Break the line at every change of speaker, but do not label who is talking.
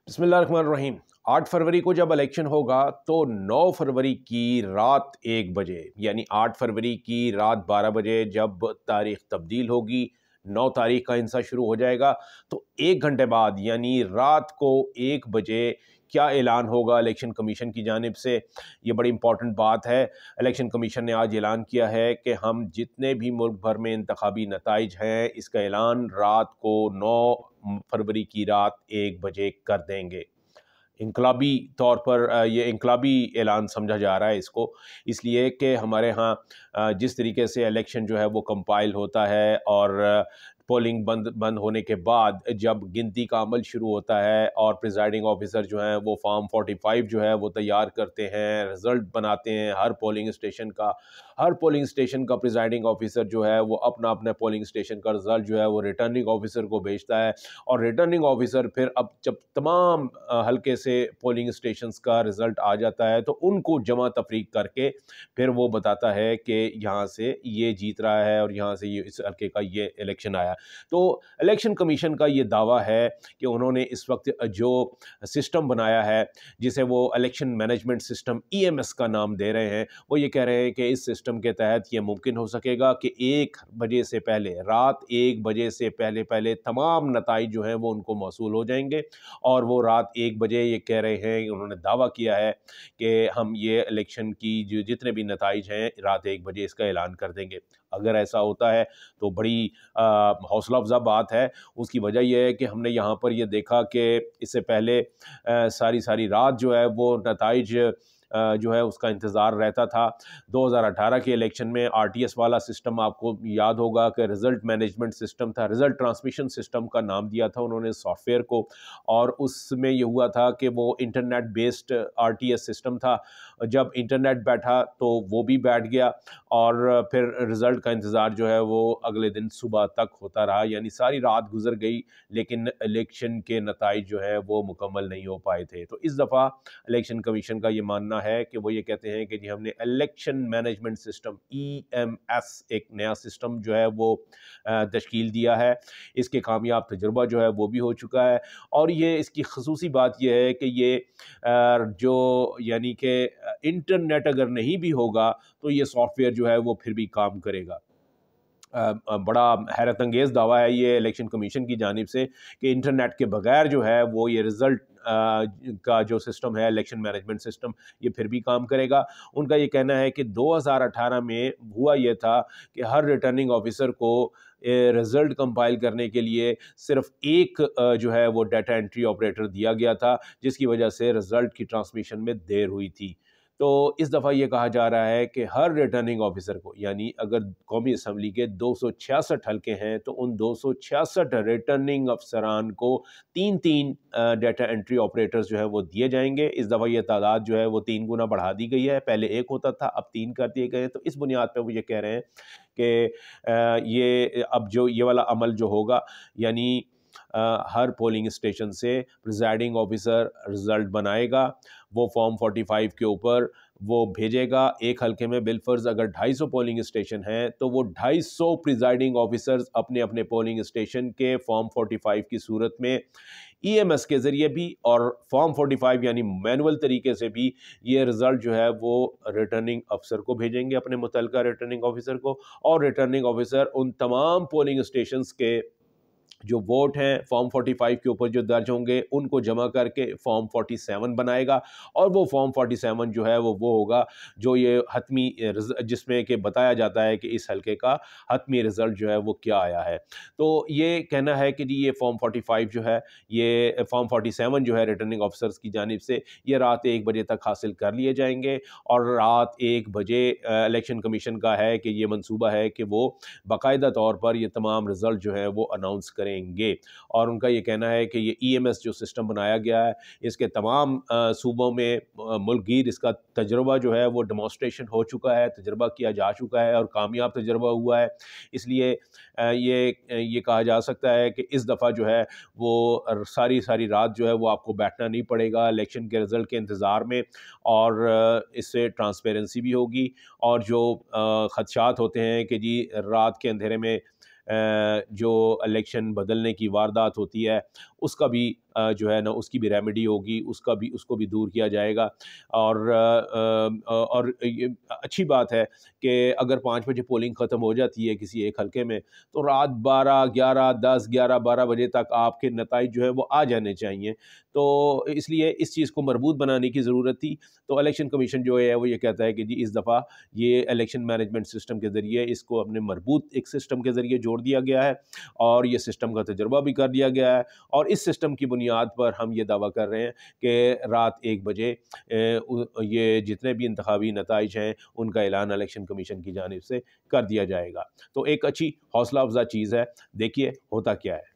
बिस्मिल्लाहिर्रहमानिर्रहीम। 8 फरवरी को जब इलेक्शन होगा तो 9 फरवरी की रात 1 बजे यानी 8 फरवरी की रात 12 बजे जब तारीख तब्दील होगी, 9 तारीख का हिंसा शुरू हो जाएगा, तो 1 घंटे बाद यानी रात को 1 बजे क्या ऐलान होगा इलेक्शन कमीशन की जानिब से। ये बड़ी इंपॉर्टेंट बात है। इलेक्शन कमीशन ने आज ऐलान किया है कि हम जितने भी मुल्क भर में इंतखाबी नताइज हैं, इसका ऐलान रात को 9 फरवरी की रात 1 बजे कर देंगे। इनकलाबी तौर पर ये इनकलाबी ऐलान समझा जा रहा है इसको, इसलिए कि हमारे यहाँ जिस तरीके से इलेक्शन जो है वो कंपाइल होता है और पोलिंग बंद होने के बाद जब गिनती का अमल शुरू होता है और प्रिजाइडिंग ऑफिसर जो हैं वो फॉर्म 45 जो है वो तैयार करते हैं, रिज़ल्ट बनाते हैं हर पोलिंग स्टेशन का प्रिजाइडिंग ऑफिसर जो है वो अपना अपना पोलिंग स्टेशन का रिज़ल्ट जो है वो रिटर्निंग ऑफिसर को भेजता है और रिटर्निंग ऑफिसर फिर अब जब तमाम हल्के से पोलिंग स्टेशंस का रिज़ल्ट आ जाता है तो उनको जमा तफरीक करके फिर वो बताता है कि यहाँ से ये जीत रहा है और यहाँ से ये इस हल्के का ये इलेक्शन आया। तो इलेक्शन कमीशन का ये दावा है कि उन्होंने इस वक्त जो सिस्टम बनाया है जिसे वो इलेक्शन मैनेजमेंट सिस्टम EMS का नाम दे रहे हैं, वो ये कह रहे हैं कि इस सिस्टम के तहत ये मुमकिन हो सकेगा कि 1 बजे से पहले रात 1 बजे से पहले तमाम नताइज जो हैं वो उनको मौसूल हो जाएंगे और वो रात 1 बजे ये कह रहे हैं, उन्होंने दावा किया है कि हम ये इलेक्शन की जो जितने भी नताइज हैं रात 1 बजे इसका ऐलान कर देंगे। अगर ऐसा होता है तो बड़ी हौसला अफ़ज़ा बात है। उसकी वजह यह है कि हमने यहाँ पर ये देखा कि इससे पहले सारी रात जो है वो नताइज जो है उसका इंतज़ार रहता था। 2018 के इलेक्शन में RTS वाला सिस्टम आपको याद होगा कि रिज़ल्ट मैनेजमेंट सिस्टम था, रिज़ल्ट ट्रांसमिशन सिस्टम का नाम दिया था उन्होंने सॉफ्टवेयर को, और उसमें ये हुआ था कि वो इंटरनेट बेस्ड RTS सिस्टम था। जब इंटरनेट बैठा तो वो भी बैठ गया और फिर रिज़ल्ट का इंतज़ार जो है वो अगले दिन सुबह तक होता रहा, यानी सारी रात गुजर गई लेकिन इलेक्शन के नताइज जो है वो मुकम्मल नहीं हो पाए थे। तो इस दफ़ा इलेक्शन कमीशन का ये मानना है कि वो ये कहते हैं कि जी हमने इलेक्शन मैनेजमेंट सिस्टम EMS एक नया सिस्टम जो है वो तश्कील दिया है। इसके कामयाब तजुर्बा जो है वो भी हो चुका है और ये इसकी खसूसी बात यह है कि ये जो यानी कि इंटरनेट अगर नहीं भी होगा तो ये सॉफ्टवेयर जो है वो फिर भी काम करेगा। बड़ा हैरत अंगेज़ दावा है ये इलेक्शन कमीशन की जानिब से कि इंटरनेट के बगैर जो है वो ये रिज़ल्ट का जो सिस्टम है इलेक्शन मैनेजमेंट सिस्टम ये फिर भी काम करेगा। उनका ये कहना है कि 2018 में हुआ ये था कि हर रिटर्निंग ऑफिसर को रिज़ल्ट कंपाइल करने के लिए सिर्फ एक जो है वो डाटा एंट्री ऑपरेटर दिया गया था, जिसकी वजह से रिज़ल्ट की ट्रांसमिशन में देर हुई थी। तो इस दफ़ा ये कहा जा रहा है कि हर रिटर्निंग ऑफिसर को, यानी अगर कौमी असम्बली के 266 हल्के हैं तो उन 266 रिटर्निंग अफसरान को 3-3 डाटा एंट्री ऑपरेटर्स जो है वो दिए जाएंगे। इस दफ़ा ये तादाद जो है वो 3 गुना बढ़ा दी गई है, पहले 1 होता था अब 3 कर दिए गए हैं। तो इस बुनियाद पर वो ये कह रहे हैं कि ये अब जो ये वाला अमल जो होगा यानी हर पोलिंग स्टेशन से प्रिजाइडिंग ऑफिसर रिज़ल्ट बनाएगा, वो फॉर्म 45 के ऊपर वो भेजेगा। एक हल्के में बिलफर्ज अगर 250 पोलिंग स्टेशन हैं तो वो 250 प्रिजाइडिंग ऑफिसर्स अपने अपने पोलिंग स्टेशन के फॉर्म 45 की सूरत में EMS के ज़रिए भी और फॉर्म 45 यानी मैनुअल तरीके से भी ये रिज़ल्ट जो है वो रिटर्निंग अफसर को भेजेंगे, अपने मुतल्लिका रिटर्निंग ऑफिसर को, और रिटर्निंग ऑफिसर उन तमाम पोलिंग स्टेशंस के जो वोट हैं फॉर्म 45 के ऊपर जो दर्ज होंगे उनको जमा करके फॉर्म 47 बनाएगा और वो फॉर्म 47 जो है वो होगा जो ये हतमी जिसमें कि बताया जाता है कि इस हल्के का हतमी रिज़ल्ट जो है वो क्या आया है। तो ये कहना है कि जी ये फॉर्म 45 जो है, ये फॉर्म 47 जो है रिटर्निंग ऑफिसर्स की जानिब से ये रात 1 बजे तक हासिल कर लिए जाएंगे और रात 1 बजे इलेक्शन कमीशन का है कि ये मंसूबा है कि वो बाकायदा तौर पर ये तमाम रिज़ल्ट जो है वो अनाउंस करेंगे। और उनका ये कहना है कि ये EMS जो सिस्टम बनाया गया है इसके तमाम सूबों में मुल्कगीर इसका तजुर्बा जो है वो डेमोन्स्ट्रेशन हो चुका है, तजुर्बा किया जा चुका है और कामयाब तजुर्बा हुआ है। इसलिए ये कहा जा सकता है कि इस दफ़ा जो है वो सारी रात जो है वो आपको बैठना नहीं पड़ेगा इलेक्शन के रिज़ल्ट के इंतज़ार में, और इससे ट्रांसपेरेंसी भी होगी और जो ख़दशात होते हैं कि जी रात के अंधेरे में जो इलेक्शन बदलने की वारदात होती है उसका भी जो है ना उसकी भी रेमेडी होगी, उसको भी दूर किया जाएगा। और ये अच्छी बात है कि अगर 5 बजे पोलिंग ख़त्म हो जाती है किसी एक हलके में, तो रात 12, 11, 10, 11, 12 बजे तक आपके नताइज जो है वो आ जाने चाहिए। तो इसलिए इस चीज़ को मरबूत बनाने की ज़रूरत थी। तो इलेक्शन कमीशन जो है वो ये कहता है कि जी इस दफ़ा ये इलेक्शन मैनेजमेंट सिस्टम के ज़रिए इसको अपने मरबूत एक सिस्टम के ज़रिए जोड़ दिया गया है और ये सिस्टम का तजुर्बा भी कर लिया गया है, और इस सिस्टम की बुनियाद पर हम ये दावा कर रहे हैं कि रात 1 बजे ये जितने भी इंतखाबी नताइज हैं उनका ऐलान इलेक्शन कमीशन की जानिब से कर दिया जाएगा। तो एक अच्छी हौसला अफ़ज़ा चीज़ है, देखिए होता क्या है।